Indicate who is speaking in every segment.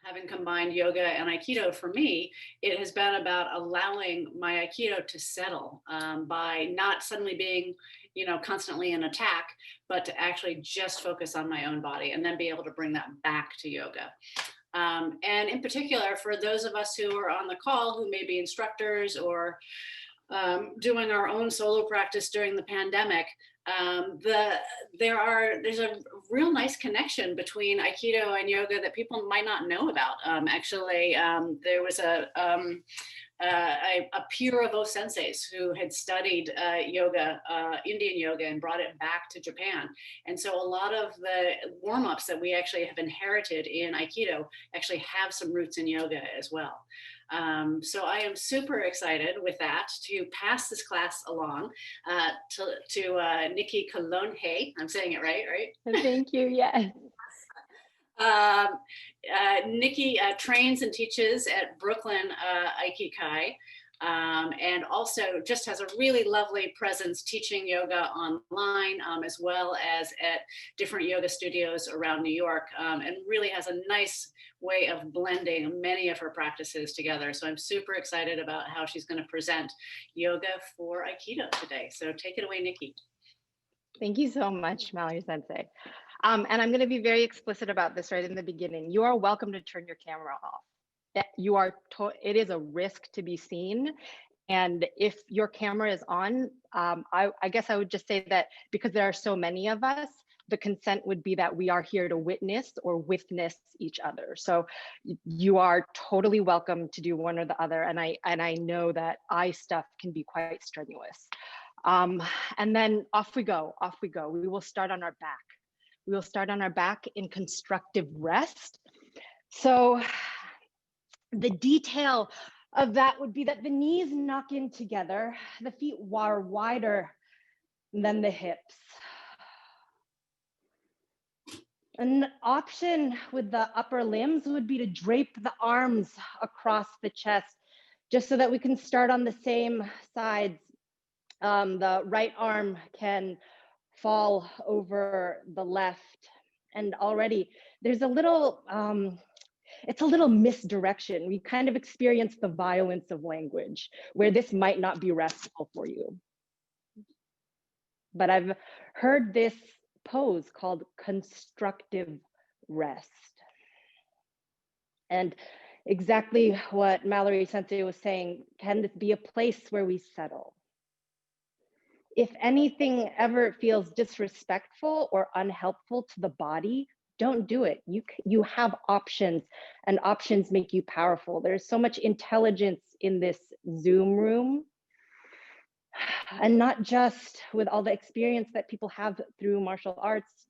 Speaker 1: having combined yoga and Aikido, for me, it has been about allowing my Aikido to settle, by not suddenly being, constantly in attack, but to actually just focus on my own body and then be able to bring that back to yoga. And in particular, for those of us who are on the call who may be instructors or doing our own solo practice during the pandemic, there's a real nice connection between Aikido and yoga that people might not know about. There was a peer of O senseis who had studied yoga, Indian yoga, and brought it back to Japan. And so a lot of the warm-ups that we actually have inherited in Aikido actually have some roots in yoga as well. So I am super excited with that to pass this class along to Nikki Calonge. I'm saying it right?
Speaker 2: Thank you, yes.
Speaker 1: Nikki trains and teaches at Brooklyn Aikikai, and also just has a really lovely presence teaching yoga online, as well as at different yoga studios around New York, and really has a nice way of blending many of her practices together. So I'm super excited about how she's going to present yoga for Aikido today. So take it away, Nikki.
Speaker 2: Thank you so much, Mallory Sensei. And I'm going to be very explicit about this right in the beginning. You are welcome to turn your camera off. It is a risk to be seen. And if your camera is on, I guess I would just say that because there are so many of us, the consent would be that we are here to witness or witness each other. So you are totally welcome to do one or the other. And I know that eye stuff can be quite strenuous. And then off we go. We will start on our back. We will start on our back in constructive rest. So the detail of that would be that the knees knock in together, the feet are wider than the hips. An option with the upper limbs would be to drape the arms across the chest, just so that we can start on the same sides. The right arm can fall over the left, and already there's a little, it's a little misdirection. We kind of experience the violence of language where this might not be restful for you. But I've heard this pose called constructive rest. And exactly what Mallory Sensei was saying, can this be a place where we settle? If anything ever feels disrespectful or unhelpful to the body, don't do it. You have options, and options make you powerful. There's so much intelligence in this Zoom room, and not just with all the experience that people have through martial arts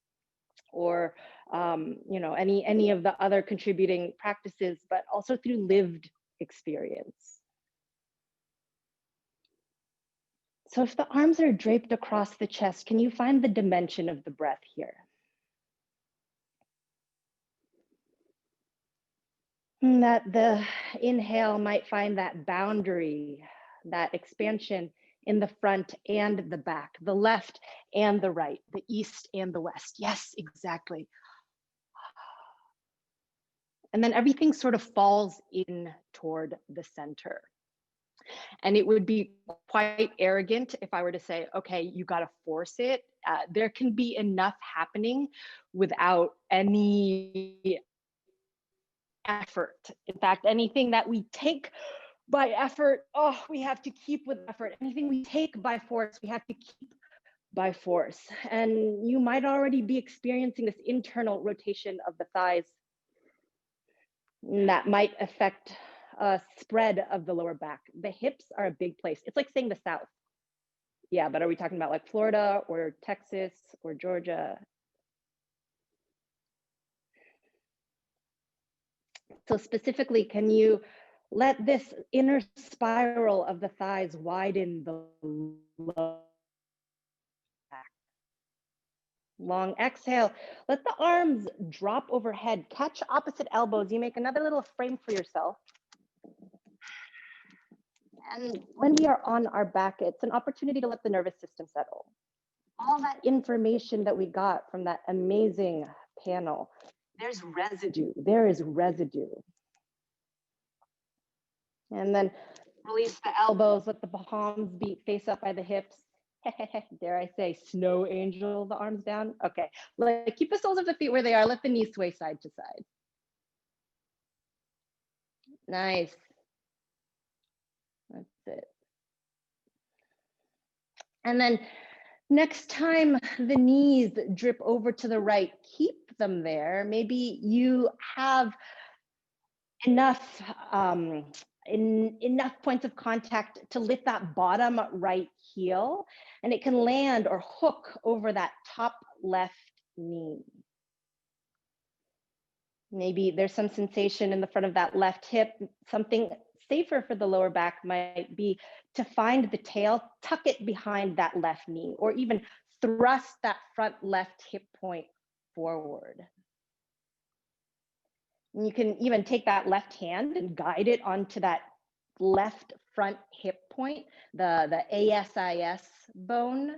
Speaker 2: or any of the other contributing practices, but also through lived experience. So if the arms are draped across the chest, can you find the dimension of the breath here? And that the inhale might find that boundary, that expansion in the front and the back, the left and the right, the east and the west. Yes, exactly. And then everything sort of falls in toward the center. And it would be quite arrogant if I were to say, okay, you got to force it. There can be enough happening without any effort. In fact, anything that we take by effort, we have to keep with effort. Anything we take by force, we have to keep by force. And you might already be experiencing this internal rotation of the thighs. And that might affect spread of the lower back. The hips are a big place. It's like saying the South. Yeah, but are we talking about like Florida or Texas or Georgia? So specifically, can you let this inner spiral of the thighs widen the lower back? Long exhale. Let the arms drop overhead. Catch opposite elbows. You make another little frame for yourself. And when we are on our back, it's an opportunity to let the nervous system settle. All that information that we got from that amazing panel There's residue. There is residue. And then release the elbows, let the palms be face up by the hips. Dare I say, snow angel, the arms down. Okay, like keep the soles of the feet where they are. Let the knees sway side to side. Nice. That's it. And then next time the knees drip over to the right, keep them there. Maybe you have enough enough points of contact to lift that bottom right heel, and it can land or hook over that top left knee. Maybe there's some sensation in the front of that left hip. Something safer for the lower back might be to find the tail, tuck it behind that left knee, or even thrust that front left hip point forward. And you can even take that left hand and guide it onto that left front hip point, the ASIS bone,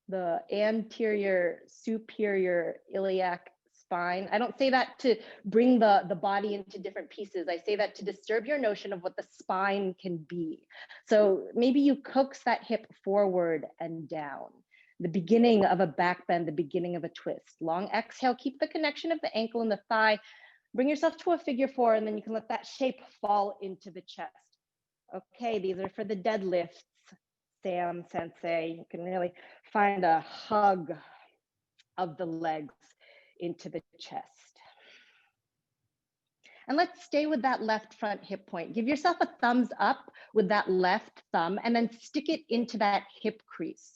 Speaker 2: the anterior superior iliac spine. I don't say that to bring the body into different pieces. I say that to disturb your notion of what the spine can be. So maybe you coax that hip forward and down. The beginning of a back bend, the beginning of a twist. Long exhale, keep the connection of the ankle and the thigh. Bring yourself to a figure four, and then you can let that shape fall into the chest. Okay, these are for the deadlifts, Sam Sensei. You can really find a hug of the legs into the chest. And let's stay with that left front hip point. Give yourself a thumbs up with that left thumb, and then stick it into that hip crease.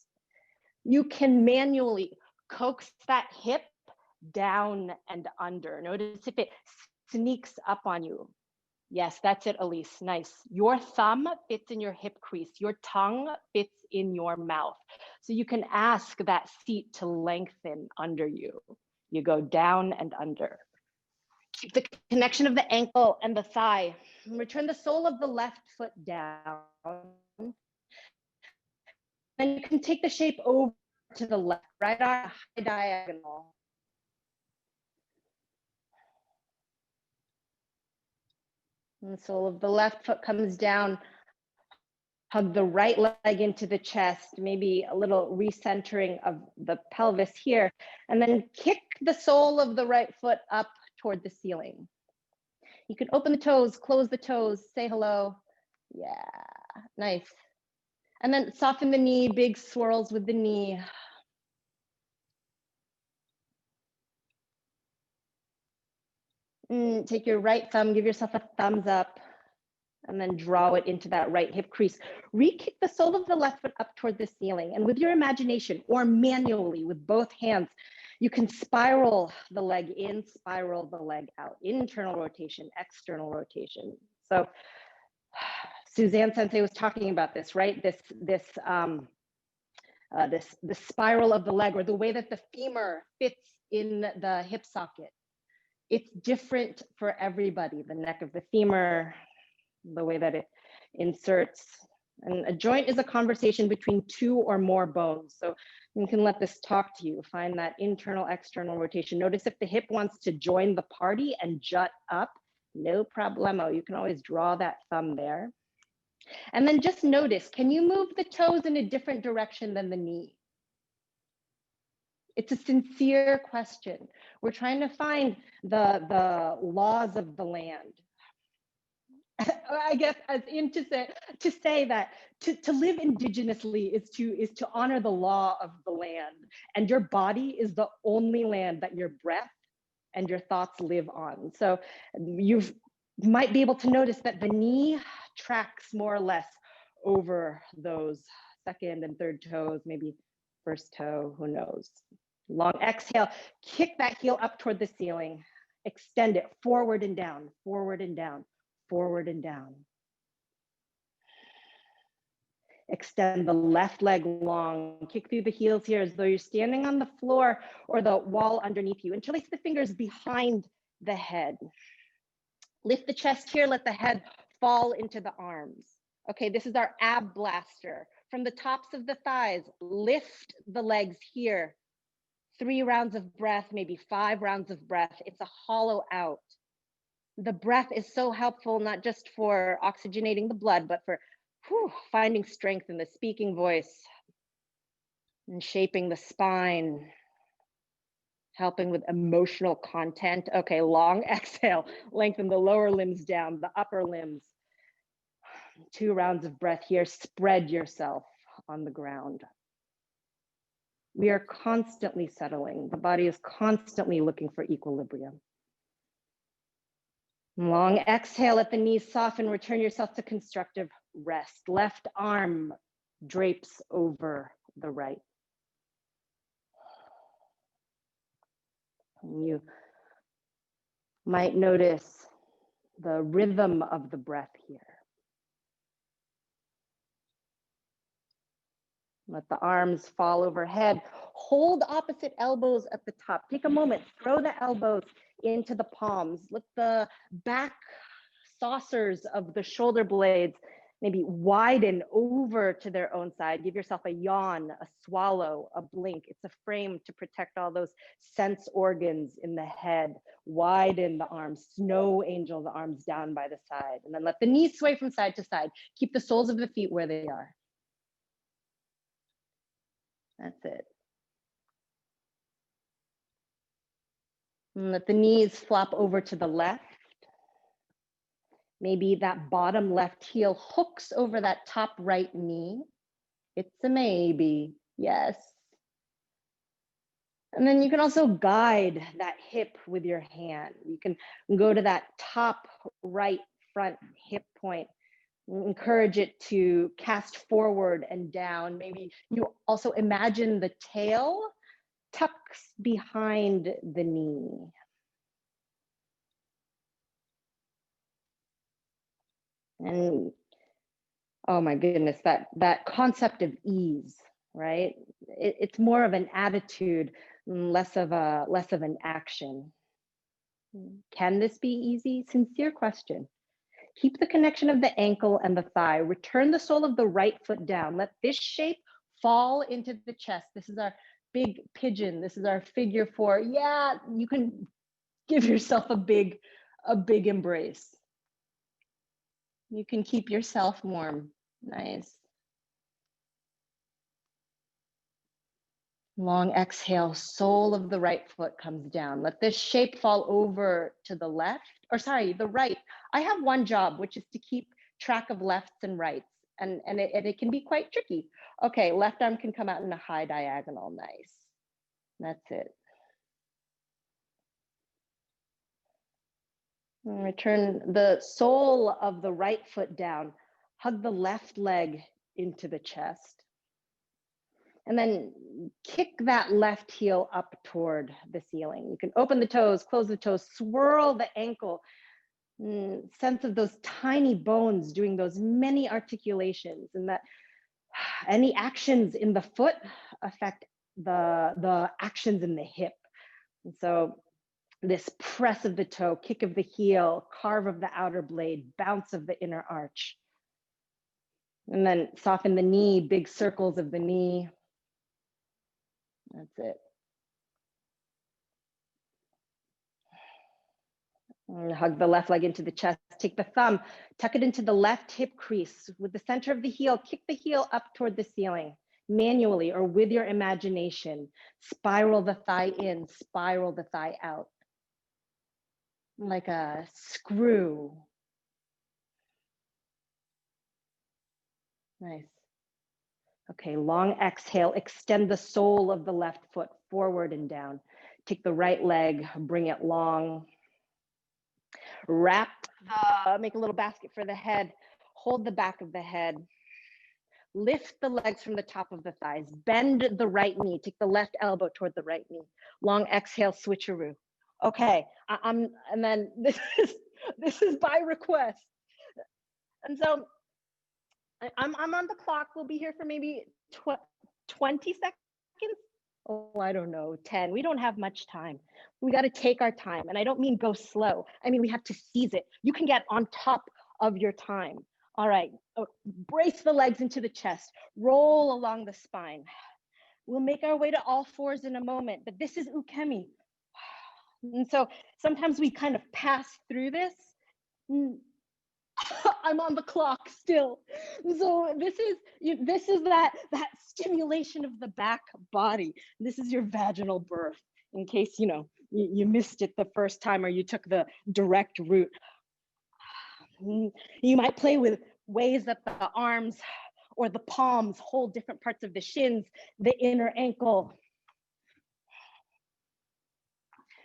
Speaker 2: You can manually coax that hip down and under. Notice if it sneaks up on you. Yes, that's it, Elise. Nice. Your thumb fits in your hip crease. Your tongue fits in your mouth. So you can ask that seat to lengthen under you. You go down and under. Keep the connection of the ankle and the thigh. Return the sole of the left foot down. Then you can take the shape over to the left, right on a high diagonal. And the sole of the left foot comes down. Hug the right leg into the chest, maybe a little recentering of the pelvis here, and then kick the sole of the right foot up toward the ceiling. You can open the toes, close the toes, say hello. Yeah, nice. And then soften the knee, big swirls with the knee. Take your right thumb, give yourself a thumbs up, and then draw it into that right hip crease. Re-kick the sole of the left foot up toward the ceiling. And with your imagination, or manually with both hands, you can spiral the leg in, spiral the leg out. Internal rotation, external rotation. So Suzanne Sensei was talking about this, right? This spiral of the leg, or the way that the femur fits in the hip socket. It's different for everybody. The neck of the femur, the way that it inserts. And a joint is a conversation between two or more bones. So you can let this talk to you. Find that internal, external rotation. Notice if the hip wants to join the party and jut up, no problemo. You can always draw that thumb there. And then just notice, can you move the toes in a different direction than the knee? It's a sincere question. We're trying to find the laws of the land. I guess as in to say that to live indigenously is to honor the law of the land, and your body is the only land that your breath and your thoughts live on. So you might be able to notice that the knee tracks more or less over those second and third toes, maybe first toe, who knows. Long exhale, kick that heel up toward the ceiling, extend it forward and down, forward and down, forward and down. Extend the left leg long, kick through the heels here as though you're standing on the floor or the wall underneath you. Interlace the fingers behind the head. Lift the chest here, let the head fall into the arms. Okay, this is our ab blaster. From the tops of the thighs, lift the legs here. 3 rounds of breath, maybe 5 rounds of breath. It's a hollow out. The breath is so helpful, not just for oxygenating the blood, but for finding strength in the speaking voice and shaping the spine, helping with emotional content. Okay, long exhale, lengthen the lower limbs down, the upper limbs. 2 rounds of breath here, spread yourself on the ground. We are constantly settling. The body is constantly looking for equilibrium. Long exhale, let the knees soften, return yourself to constructive rest. Left arm drapes over the right. And you might notice the rhythm of the breath here. Let the arms fall overhead. Hold opposite elbows at the top. Take a moment, throw the elbows into the palms. Let the back saucers of the shoulder blades maybe widen over to their own side. Give yourself a yawn, a swallow, a blink. It's a frame to protect all those sense organs in the head. Widen the arms, snow angel the arms down by the side. And then let the knees sway from side to side. Keep the soles of the feet where they are. That's it. And let the knees flop over to the left. Maybe that bottom left heel hooks over that top right knee. It's a maybe, yes. And then you can also guide that hip with your hand. You can go to that top right front hip point. Encourage it to cast forward and down. Maybe you also imagine the tail tucks behind the knee. And oh my goodness, that concept of ease, right? It's more of an attitude, less of an action. Can this be easy? Sincere question. Keep the connection of the ankle and the thigh. Return the sole of the right foot down. Let this shape fall into the chest. This is our big pigeon. This is our figure 4. Yeah, you can give yourself a big embrace. You can keep yourself warm. Nice. Long exhale, sole of the right foot comes down. Let this shape fall over to the left, or sorry, the right. I have one job, which is to keep track of lefts and rights, and it can be quite tricky. Okay, left arm can come out in a high diagonal, nice. That's it. And return the sole of the right foot down. Hug the left leg into the chest. And then kick that left heel up toward the ceiling. You can open the toes, close the toes, swirl the ankle. Sense of those tiny bones doing those many articulations, and that any actions in the foot affect the actions in the hip. And so this press of the toe, kick of the heel, carve of the outer blade, bounce of the inner arch. And then soften the knee, big circles of the knee. That's it. And hug the left leg into the chest. Take the thumb, tuck it into the left hip crease. With the center of the heel, kick the heel up toward the ceiling, manually or with your imagination. Spiral the thigh in, spiral the thigh out. Like a screw. Nice. Okay, long exhale, extend the sole of the left foot forward and down. Take the right leg, bring it long. Wrap, make a little basket for the head. Hold the back of the head. Lift the legs from the top of the thighs. Bend the right knee. Take the left elbow toward the right knee. Long exhale, switcheroo. Okay, and then this is by request. And so I'm on the clock. We'll be here for maybe 20 seconds. Oh, I don't know, 10. We don't have much time. We got to take our time. And I don't mean go slow. I mean, we have to seize it. You can get on top of your time. All right, brace the legs into the chest. Roll along the spine. We'll make our way to all fours in a moment, but this is ukemi. And so sometimes we kind of pass through this. I'm on the clock still. So this is that stimulation of the back body. This is your vaginal birth, in case you missed it the first time or you took the direct route. You might play with ways that the arms or the palms hold different parts of the shins, the inner ankle.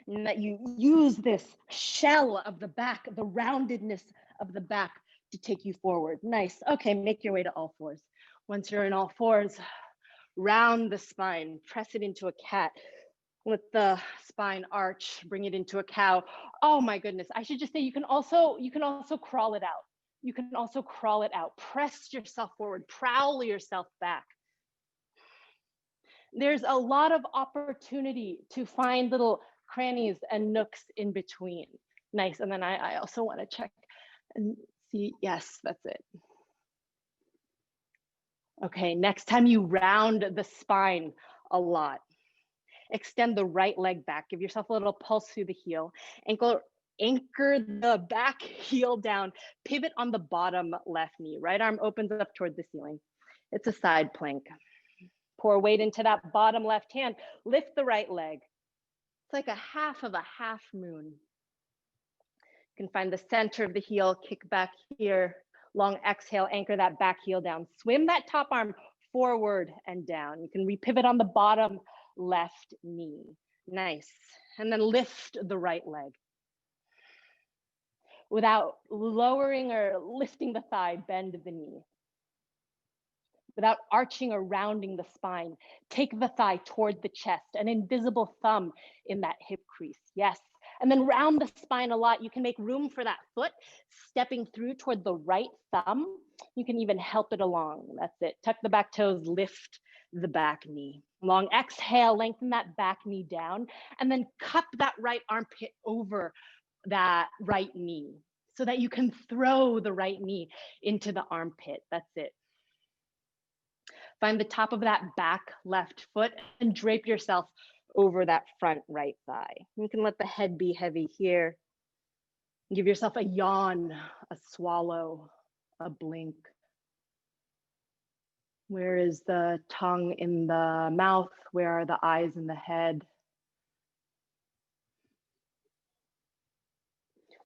Speaker 2: And that you use this shell of the back, the roundedness of the back to take you forward. Nice. Okay, make your way to all fours. Once you're in all fours, round the spine, press it into a cat. Let the spine arch, bring it into a cow. Oh my goodness. I should just say you can also crawl it out. You can also crawl it out. Press yourself forward, prowl yourself back. There's a lot of opportunity to find little crannies and nooks in between. Nice. And then I also want to check and see. Yes, that's it. Okay, next time you round the spine a lot, extend the right leg back. Give yourself a little pulse through the heel. Anchor the back heel down. Pivot on the bottom left knee. Right arm opens up toward the ceiling. It's a side plank. Pour weight into that bottom left hand. Lift the right leg. It's like a half of a half moon. You can find the center of the heel, kick back here. Long exhale, anchor that back heel down. Swim that top arm forward and down. You can repivot on the bottom left knee. Nice. And then lift the right leg. Without lowering or lifting the thigh, bend the knee. Without arching or rounding the spine, take the thigh toward the chest, an invisible thumb in that hip crease. Yes. And then round the spine a lot. You can make room for that foot stepping through toward the right thumb. You can even help it along. That's it. Tuck the back toes, lift the back knee. Long exhale, lengthen that back knee down, and then cup that right armpit over that right knee so that you can throw the right knee into the armpit. That's it. Find the top of that back left foot and drape yourself over that front right thigh. You can let the head be heavy here. Give yourself a yawn, a swallow, a blink. Where is the tongue in the mouth? Where are the eyes in the head?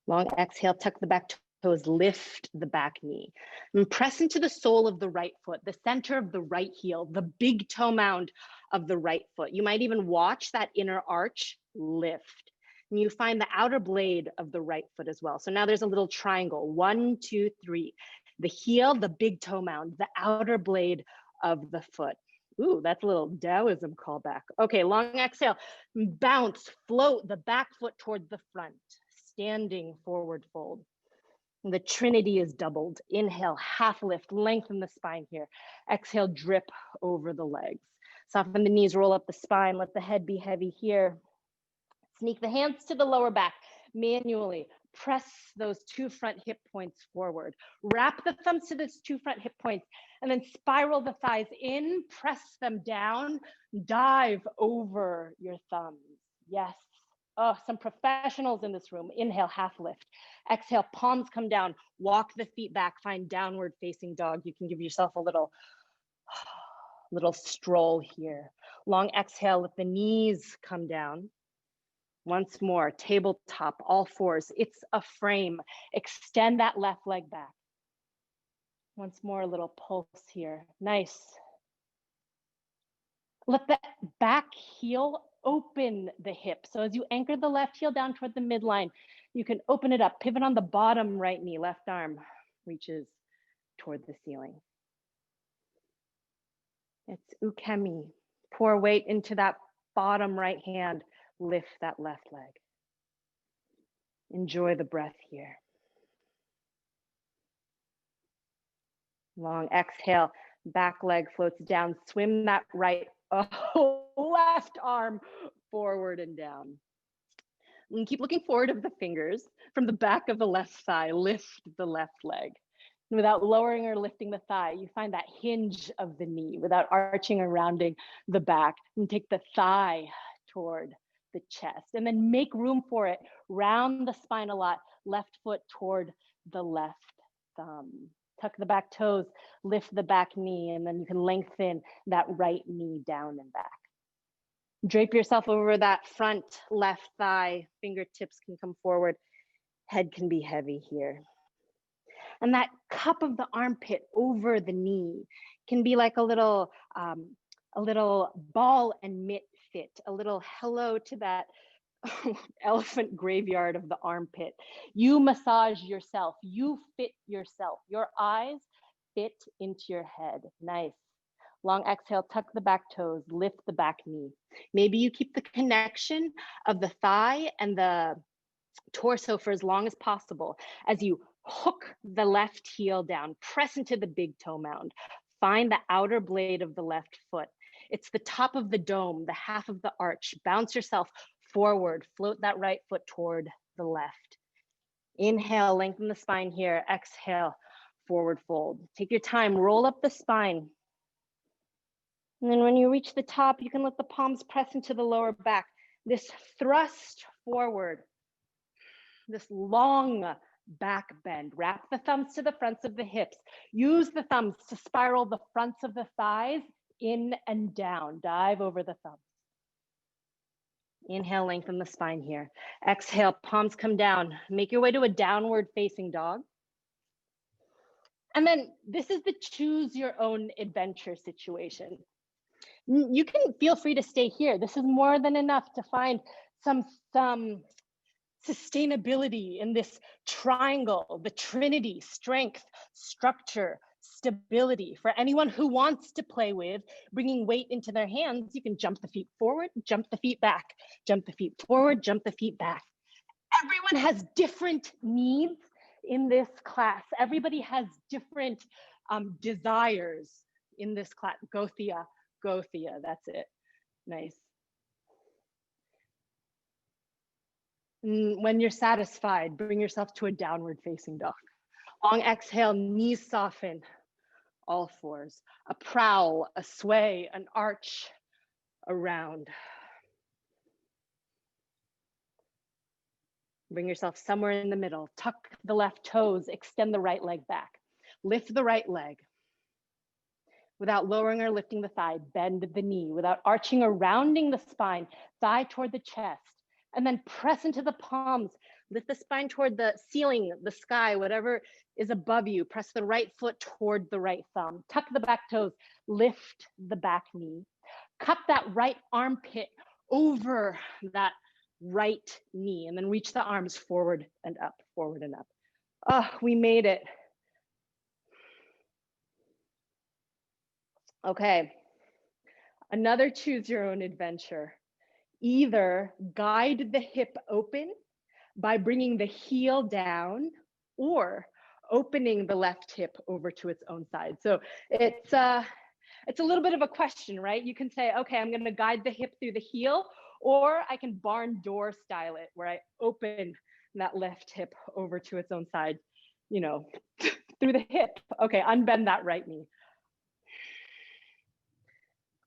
Speaker 2: Long exhale, tuck the back toes, lift the back knee. And press into the sole of the right foot, the center of the right heel, the big toe mound of the right foot. You might even watch that inner arch lift. And you find the outer blade of the right foot as well. So now there's a little triangle, 1, 2, 3. The heel, the big toe mound, the outer blade of the foot. Ooh, that's a little Taoism callback. Okay, long exhale, bounce, float the back foot toward the front, standing forward fold. The trinity is doubled. Inhale, half lift, lengthen the spine here. Exhale, drip over the legs. Soften the knees, roll up the spine, let the head be heavy here. Sneak the hands to the lower back, manually. Press those 2 front hip points forward. Wrap the thumbs to those 2 front hip points and then spiral the thighs in, press them down, dive over your thumbs. Yes. Oh, some professionals in this room. Inhale, half lift. Exhale, palms come down. Walk the feet back. Find downward facing dog. You can give yourself a little stroll here. Long exhale, let the knees come down. Once more, tabletop, all fours. It's a frame. Extend that left leg back. Once more, a little pulse here. Nice. Let the back heel open the hip. So as you anchor the left heel down toward the midline, you can open it up, pivot on the bottom right knee, left arm reaches toward the ceiling. It's ukemi. Pour weight into that bottom right hand, lift that left leg. Enjoy the breath here. Long exhale, back leg floats down, swim that right left arm forward and down. And keep looking forward of the fingers. From the back of the left thigh, lift the left leg. Without lowering or lifting the thigh, you find that hinge of the knee without arching or rounding the back. And take the thigh toward the chest, and then make room for it. Round the spine a lot, left foot toward the left thumb. Tuck the back toes, lift the back knee, and then you can lengthen that right knee down and back. Drape yourself over that front left thigh. Fingertips can come forward. Head can be heavy here. And that cup of the armpit over the knee can be like a little ball and mitt fit, a little hello to that elephant graveyard of the armpit. You massage yourself, you fit yourself. Your eyes fit into your head. Nice. Long exhale, tuck the back toes, lift the back knee. Maybe you keep the connection of the thigh and the torso for as long as possible as you hook the left heel down, press into the big toe mound. Find the outer blade of the left foot. It's the top of the dome, the half of the arch. Bounce yourself forward, float that right foot toward the left. Inhale, lengthen the spine here. Exhale, forward fold. Take your time, roll up the spine. And then when you reach the top, you can let the palms press into the lower back. This thrust forward, this long back bend. Wrap the thumbs to the fronts of the hips. Use the thumbs to spiral the fronts of the thighs in and down. Dive over the thumbs. Inhale, lengthen the spine here. Exhale, palms come down. Make your way to a downward facing dog. And then this is the choose your own adventure situation. You can feel free to stay here. This is more than enough to find some sustainability in this triangle, the trinity: strength, structure, stability. For anyone who wants to play with bringing weight into their hands, you can jump the feet forward, jump the feet back, jump the feet forward, jump the feet back. Everyone has different needs in this class. Everybody has different desires in this class. Go Thea, that's it. Nice. And when you're satisfied, bring yourself to a downward facing dog. Long exhale, knees soften, all fours. A prowl, a sway, an arch, a round. Bring yourself somewhere in the middle. Tuck the left toes, extend the right leg back. Lift the right leg. Without lowering or lifting the thigh, bend the knee. Without arching or rounding the spine, thigh toward the chest. And then press into the palms. Lift the spine toward the ceiling, the sky, whatever is above you. Press the right foot toward the right thumb. Tuck the back toes. Lift the back knee. Cup that right armpit over that right knee. And then reach the arms forward and up, forward and up. Oh, we made it. Okay. Another choose your own adventure. Either guide the hip open by bringing the heel down, or opening the left hip over to its own side. So it's a little bit of a question, right? You can say, okay, I'm going to guide the hip through the heel, or I can barn door style it, where I open that left hip over to its own side, you know, through the hip. Okay, unbend that right knee.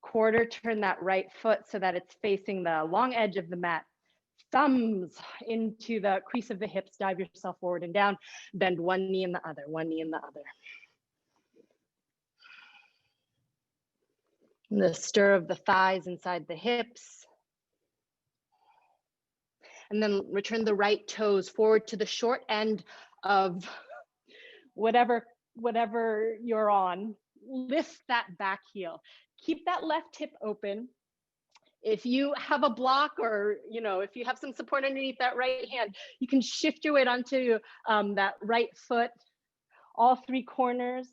Speaker 2: Quarter turn that right foot so that it's facing the long edge of the mat. Thumbs into the crease of the hips, dive yourself forward and down, bend one knee and the other, one knee and the other. And the stir of the thighs inside the hips. And then return the right toes forward to the short end of whatever you're on. Lift that back heel. Keep that left hip open. If you have a block, or if you have some support underneath that right hand, you can shift your weight onto that right foot, all three corners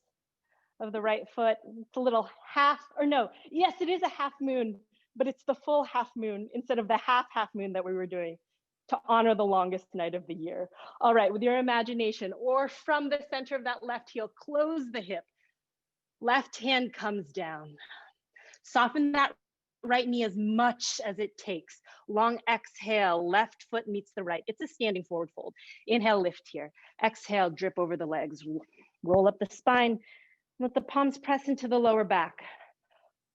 Speaker 2: of the right foot. It's a little half, or no, yes, it is a half moon, but it's the full half moon instead of the half moon that we were doing to honor the longest night of the year. All right, with your imagination, or from the center of that left heel, close the hip. Left hand comes down. Soften that right knee as much as it takes. Long exhale, left foot meets the right. It's a standing forward fold. Inhale, lift here. Exhale, drip over the legs. Roll up the spine, let the palms press into the lower back.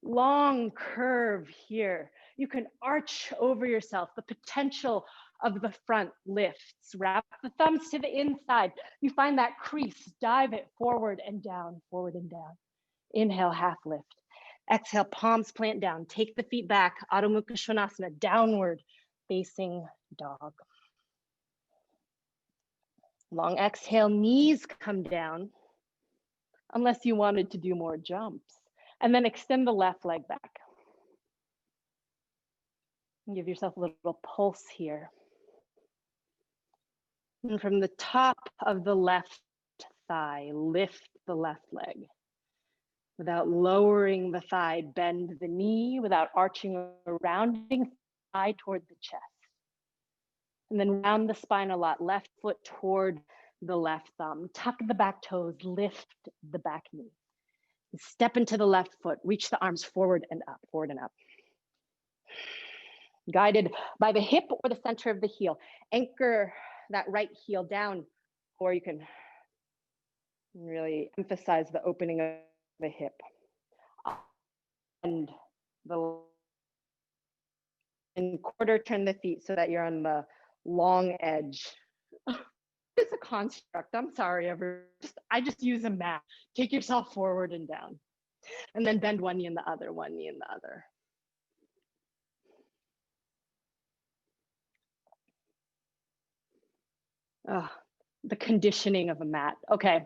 Speaker 2: Long curve here. You can arch over yourself. The potential of the front lifts. Wrap the thumbs to the inside. You find that crease, dive it forward and down, forward and down. Inhale, half lift. Exhale, palms plant down. Take the feet back, Adho Mukha Svanasana, downward facing dog. Long exhale, knees come down, unless you wanted to do more jumps. And then extend the left leg back. Give yourself a little pulse here. And from the top of the left thigh, lift the left leg. Without lowering the thigh, bend the knee, without arching or rounding thigh toward the chest. And then round the spine a lot, left foot toward the left thumb. Tuck the back toes, lift the back knee. Step into the left foot, reach the arms forward and up, forward and up. Guided by the hip or the center of the heel. Anchor that right heel down, or you can really emphasize the opening of the hip. And quarter turn the feet so that you're on the long edge. It's a construct. I'm sorry, I just use a mat. Take yourself forward and down. And then bend one knee in the other, one knee in the other. Oh, the conditioning of a mat. Okay.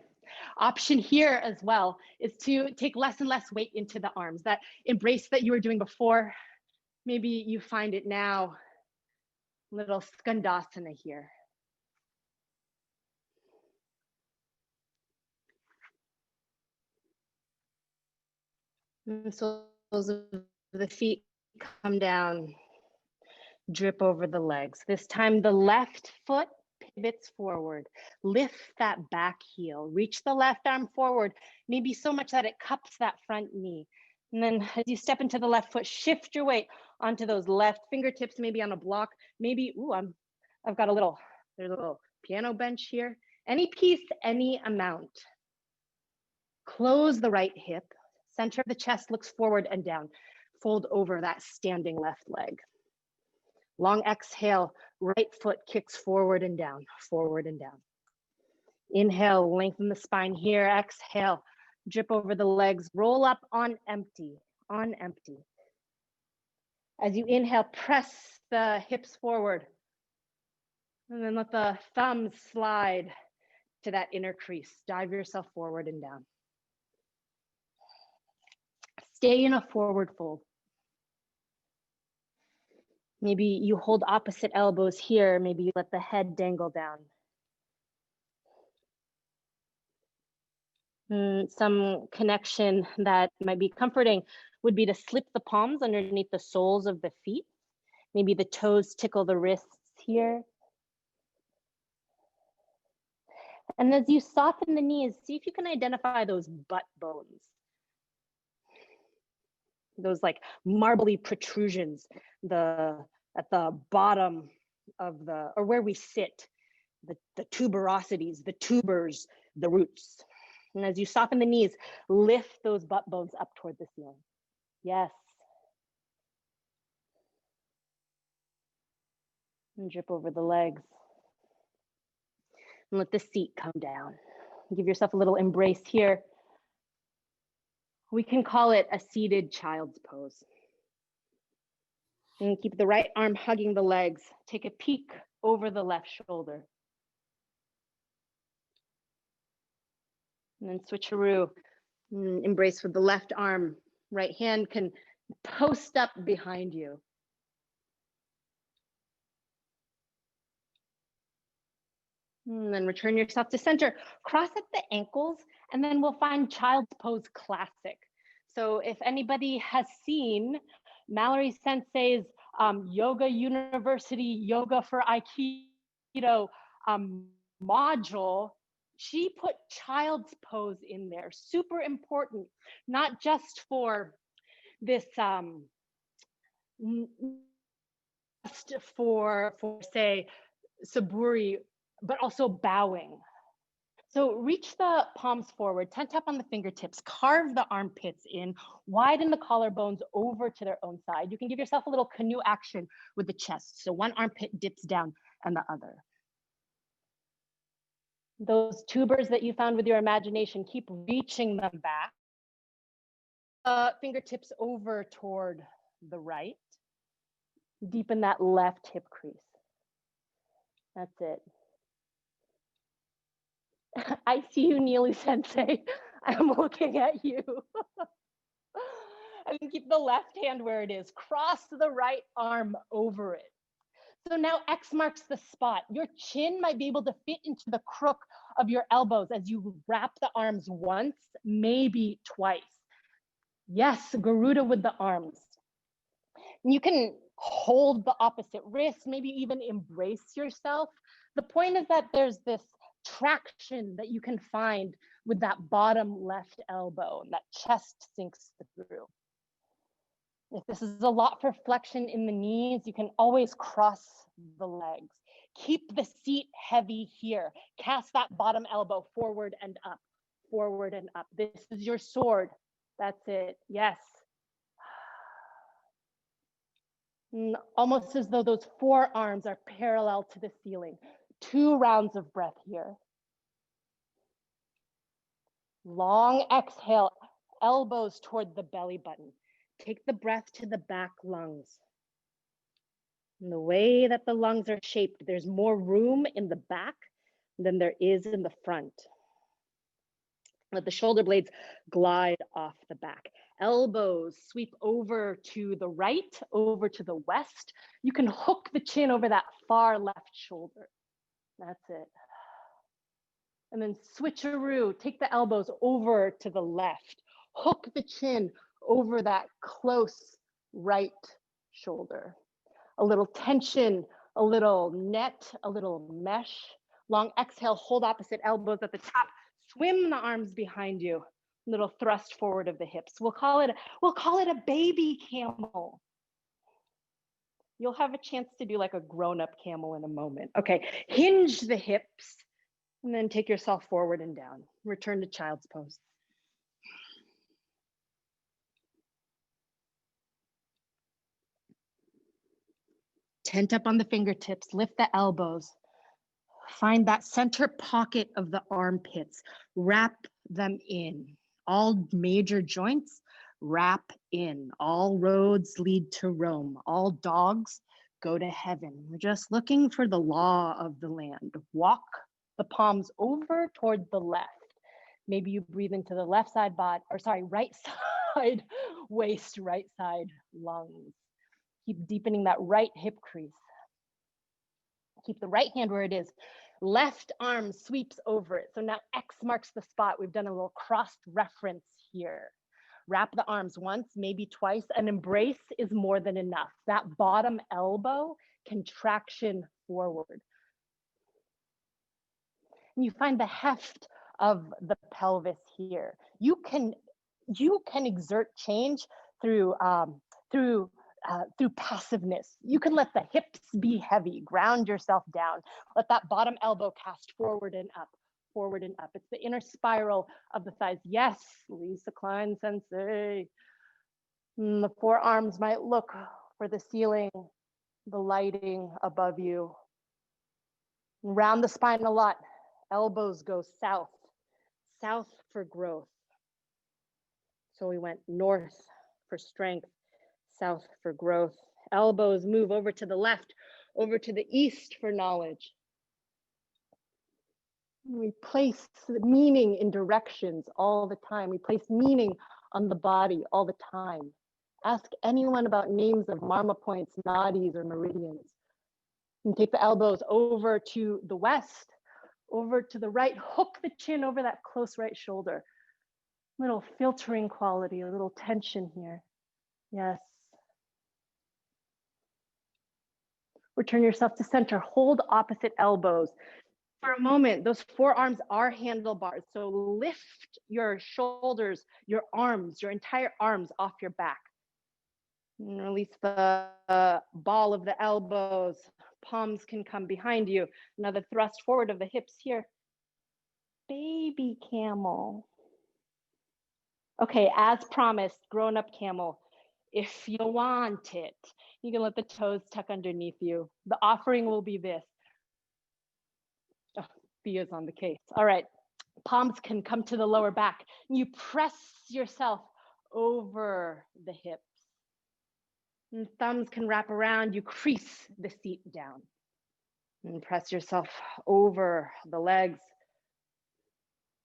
Speaker 2: Option here as well is to take less and less weight into the arms. That embrace that you were doing before, maybe you find it now, little skandasana here. And so the feet come down, drip over the legs. This time the left foot pivots forward. Lift that back heel. Reach the left arm forward, maybe so much that it cups that front knee. And then as you step into the left foot, shift your weight onto those left fingertips, maybe on a block. Maybe, I've got there's a little piano bench here. Any piece, any amount. Close the right hip. Center of the chest looks forward and down. Fold over that standing left leg. Long exhale, right foot kicks forward and down, forward and down. Inhale, lengthen the spine here. Exhale, drip over the legs, roll up on empty, on empty. As you inhale, press the hips forward. And then let the thumbs slide to that inner crease. Dive yourself forward and down. Stay in a forward fold. Maybe you hold opposite elbows here. Maybe you let the head dangle down. Some connection that might be comforting would be to slip the palms underneath the soles of the feet. Maybe the toes tickle the wrists here. And as you soften the knees, see if you can identify those butt bones. Those like marbly protrusions, at the bottom of or where we sit, the tuberosities, the tubers, the roots. And as you soften the knees, lift those butt bones up toward the ceiling. Yes. And drip over the legs. And let the seat come down. Give yourself a little embrace here. We can call it a seated child's pose. And keep the right arm hugging the legs. Take a peek over the left shoulder. And then switcheroo. Embrace with the left arm. Right hand can post up behind you. And then return yourself to center. Cross at the ankles, and then we'll find child's pose classic. So if anybody has seen Mallory Sensei's Yoga University Yoga for Aikido module, she put child's pose in there. Super important, not just for this, just for say, Saburi, but also bowing. So reach the palms forward, tent up on the fingertips, carve the armpits in, widen the collarbones over to their own side. You can give yourself a little canoe action with the chest. So one armpit dips down and the other. Those tubers that you found with your imagination, keep reaching them back. Fingertips over toward the right. Deepen that left hip crease. That's it. I see you, Neely Sensei. I'm looking at you. And keep the left hand where it is. Cross the right arm over it. So now X marks the spot. Your chin might be able to fit into the crook of your elbows as you wrap the arms once, maybe twice. Yes, Garuda with the arms. You can hold the opposite wrist, maybe even embrace yourself. The point is that there's this traction that you can find with that bottom left elbow, and that chest sinks through. If this is a lot for flexion in the knees, you can always cross the legs. Keep the seat heavy here. Cast that bottom elbow forward and up, forward and up. This is your sword. That's it. Yes. Almost as though those forearms are parallel to the ceiling. 2 rounds of breath here. Long exhale, elbows toward the belly button. Take the breath to the back lungs. And the way that the lungs are shaped, there's more room in the back than there is in the front. Let the shoulder blades glide off the back. Elbows sweep over to the right, over to the west. You can hook the chin over that far left shoulder. That's it. And then switcheroo, take the elbows over to the left. Hook the chin over that close right shoulder. A little tension, a little net, a little mesh. Long exhale, hold opposite elbows at the top. Swim the arms behind you. Little thrust forward of the hips. We'll call it a baby camel. You'll have a chance to do like a grown-up camel in a moment. Okay, hinge the hips and then take yourself forward and down. Return to child's pose. Tent up on the fingertips, lift the elbows. Find that center pocket of the armpits, wrap them in. All major joints, wrap in. All roads lead to Rome. All dogs go to heaven. We're just looking for the law of the land. Walk the palms over toward the left. Maybe you breathe into the left side right side waist, right side lungs. Keep deepening that right hip crease. Keep the right hand where it is. Left arm sweeps over it. So now X marks the spot. We've done a little crossed reference here. Wrap the arms once, maybe twice. An embrace is more than enough. That bottom elbow, contraction forward. And you find the heft of the pelvis here. You can exert change through passiveness. You can let the hips be heavy, ground yourself down. Let that bottom elbow cast forward and up, forward and up. It's the inner spiral of the thighs. Yes, Lisa Klein Sensei. The forearms might look for the ceiling, the lighting above you. Round the spine a lot. Elbows go south, south for growth. So we went north for strength, south for growth. Elbows move over to the left, over to the east for knowledge. We place meaning in directions all the time. We place meaning on the body all the time. Ask anyone about names of marma points, nadis, or meridians. And take the elbows over to the west, over to the right. Hook the chin over that close right shoulder. Little filtering quality, a little tension here. Yes. Return yourself to center. Hold opposite elbows. For a moment, those forearms are handlebars. So lift your shoulders, your arms, your entire arms off your back. And release the ball of the elbows. Palms can come behind you. Another thrust forward of the hips here. baby camel. Okay, as promised, grown-up camel, if you want it, you can let the toes tuck underneath you. The offering will be this. Oh, Thea's on the case. All right, palms can come to the lower back. You press yourself over the hips. And thumbs can wrap around. You crease the seat down. And press yourself over the legs.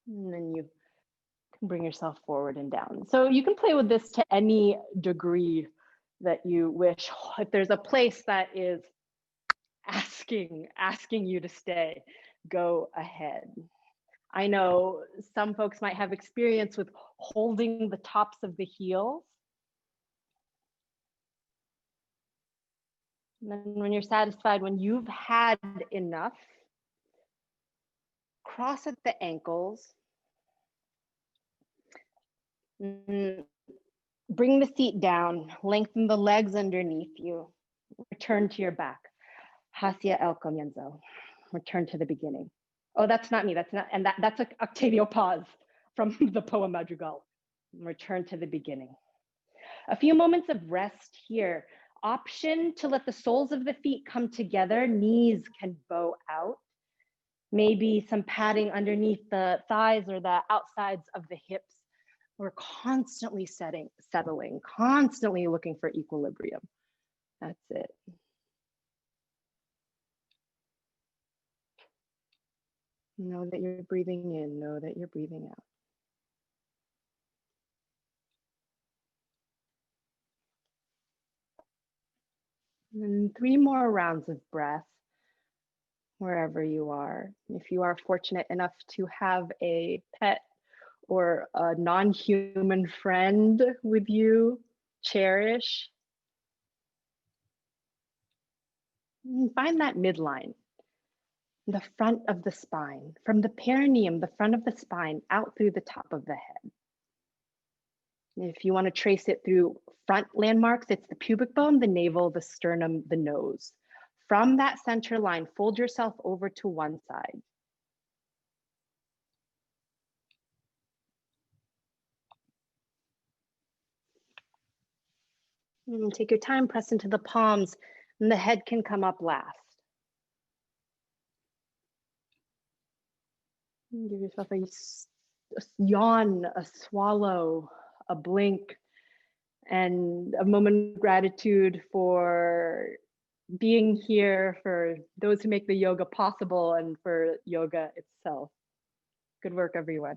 Speaker 2: And then you can bring yourself forward and down. So you can play with this to any degree that you wish. If there's a place that is asking you to stay, go ahead. I know some folks might have experience with holding the tops of the heels. And then when you're satisfied, when you've had enough, cross at the ankles. Bring the seat down, lengthen the legs underneath you. Return to your back. Hacia el comienzo. Return to the beginning. Oh, that's not me. That's not, and that's Octavio Paz from the poem Madrigal. Return to the beginning. A few moments of rest here. Option to let the soles of the feet come together. Knees can bow out. Maybe some padding underneath the thighs or the outsides of the hips. We're constantly settling, constantly looking for equilibrium. That's it. Know that you're breathing in, know that you're breathing out. And 3 more rounds of breath, wherever you are. If you are fortunate enough to have a pet or a non-human friend with you, cherish. And find that midline, the front of the spine, from the perineum, the front of the spine, out through the top of the head. If you want to trace it through front landmarks, it's the pubic bone, the navel, the sternum, the nose. From that center line, fold yourself over to one side. And take your time, press into the palms, and the head can come up last. And give yourself a yawn, a swallow, a blink, and a moment of gratitude for being here, for those who make the yoga possible, and for yoga itself. Good work, everyone.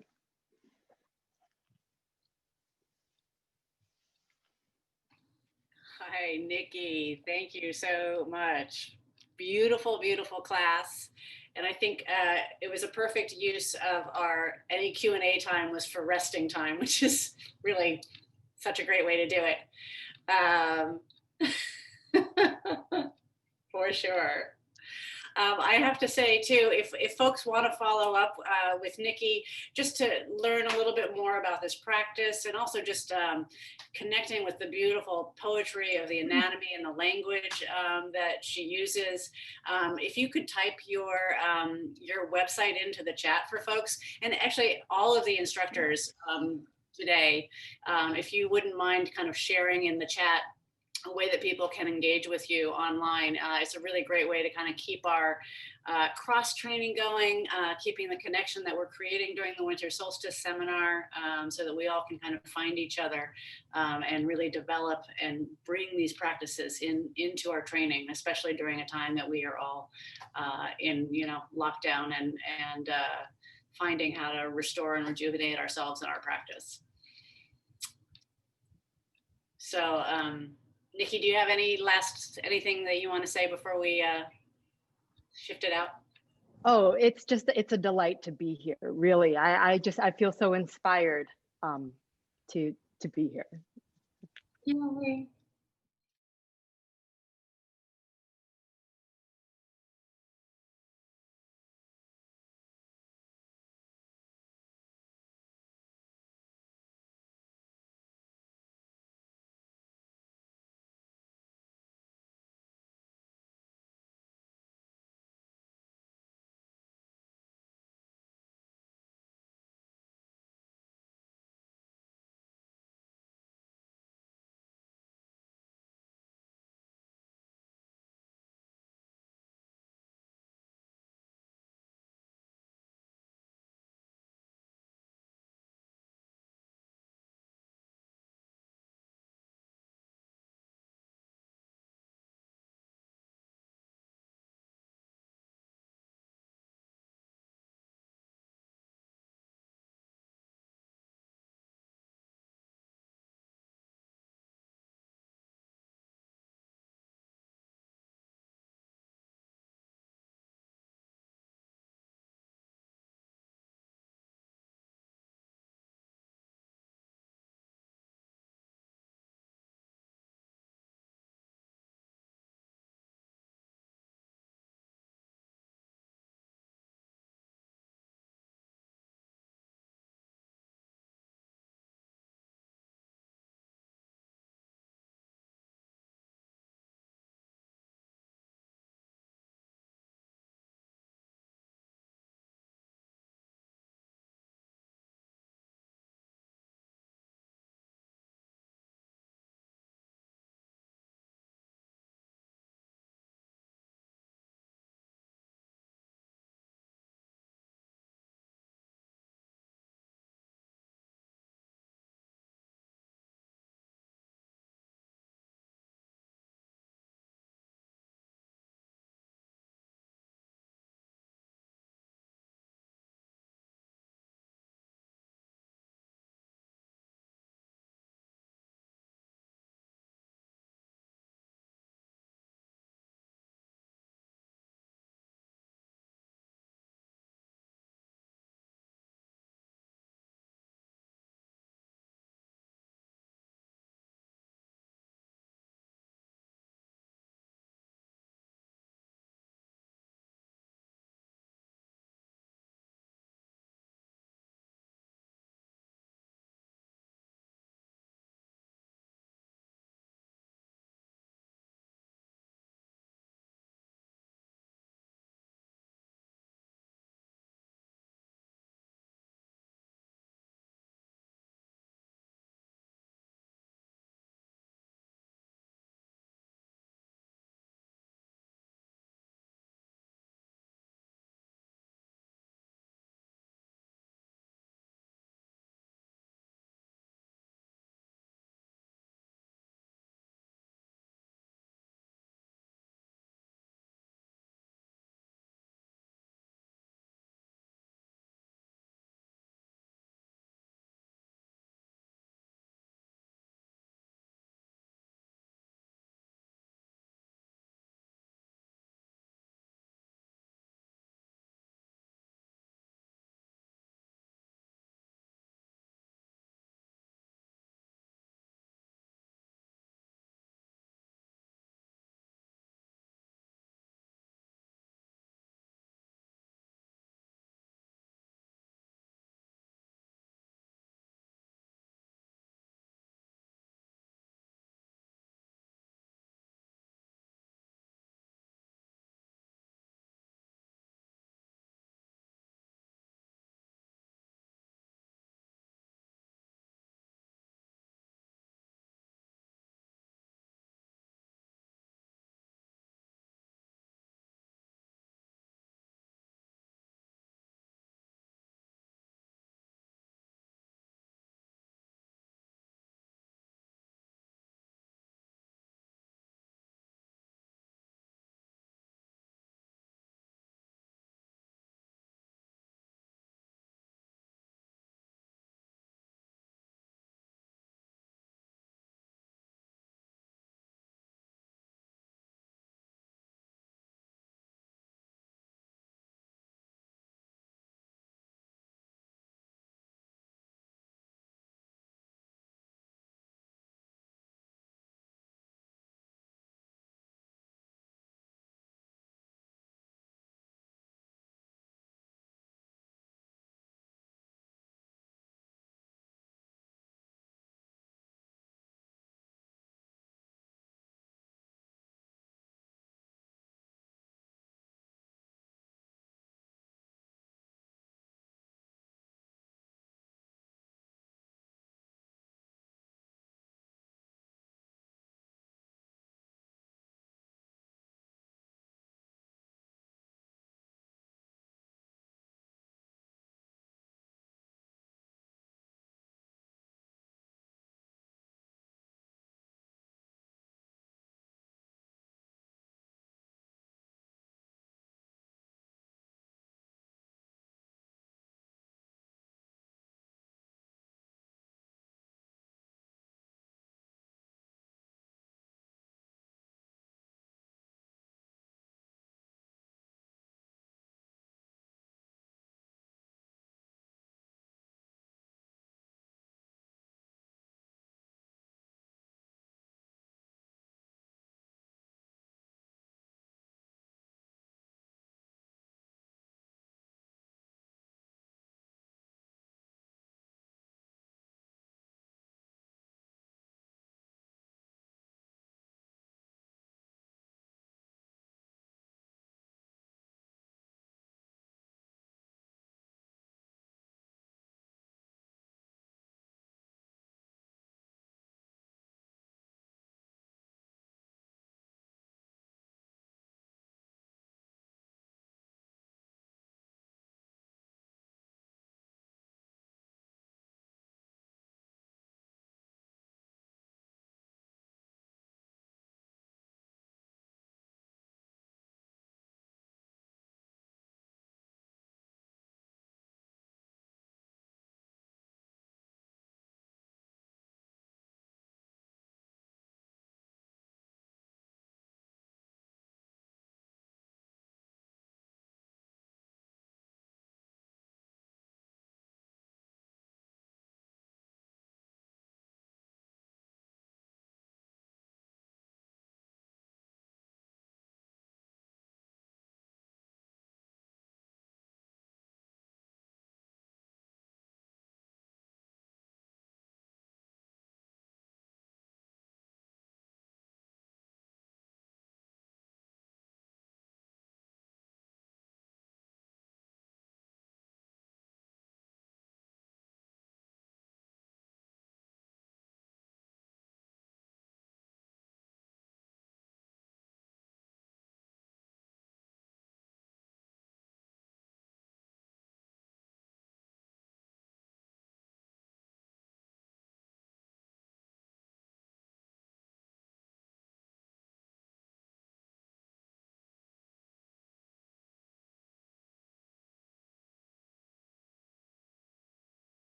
Speaker 1: Hi, Nikki. Thank you so much. Beautiful, beautiful class. And I think it was a perfect use of our any Q&A time was for resting time, which is really such a great way to do it. For sure. I have to say too, if folks want to follow up with Nikki, just to learn a little bit more about this practice, and also just connecting with the beautiful poetry of the anatomy and the language that she uses, if you could type your website into the chat for folks, and actually all of the instructors today, if you wouldn't mind kind of sharing in the chat a way that people can engage with you online. It's a really great way to kind of keep our cross training going, keeping the connection that we're creating during the Winter Solstice seminar, so that we all can kind of find each other and really develop and bring these practices into our training, especially during a time that we are all in lockdown and finding how to restore and rejuvenate ourselves in our practice. So Nikki, do you have anything that you want to say before we shift it out?
Speaker 2: Oh, it's a delight to be here. Really, I feel so inspired to be here.
Speaker 1: Yay.